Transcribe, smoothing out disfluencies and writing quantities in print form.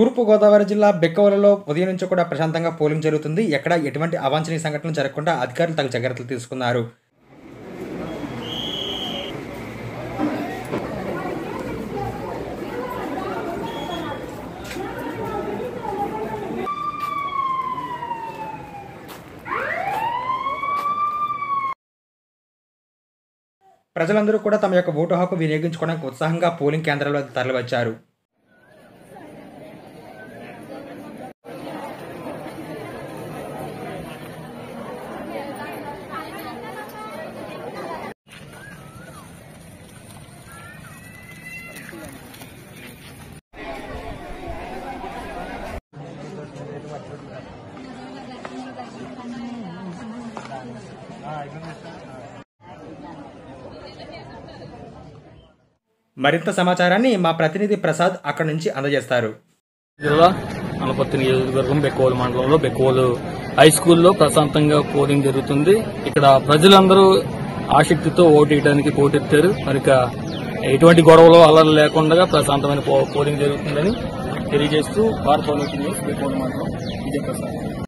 తూర్పుగోదావరి జిల్లా బెక్కవోలులో ఉదయం నుంచి కూడా ప్రశాంతంగా పోలింగ్ జరుగుతుంది. ఎక్కడ ఎటువంటి అవాంఛనీయ సంఘటనలు జరగకుండా అధికారులు తగు జాగ్రత్తలు తీసుకున్నారు. ప్రజలందరూ కూడా తమ యొక్క ఓటు హక్కు వినియోగించుకోవడానికి ఉత్సాహంగా పోలింగ్ కేంద్రాలకు తరలివచ్చారు. మరింత సమాచారాన్ని మా ప్రతినిధి ప్రసాద్ అక్కడి నుంచి అందజేస్తారు. జిల్లా అనపర్తి నియోజకవర్గం బెక్కవోలు మండలంలో బెక్కవోలు హై స్కూల్లో ప్రశాంతంగా పోలింగ్ జరుగుతుంది. ఇక్కడ ప్రజలందరూ ఆసక్తితో ఓటు వేయడానికి పోటెత్తారు. మరి ఎటువంటి గొడవలు అల్లర్లు లేకుండా ప్రశాంతమైన పోలింగ్ జరుగుతుందని తెలియజేస్తూ భారత న్యూస్ బెక్కవోలు మండలం విజయప్రసాద్.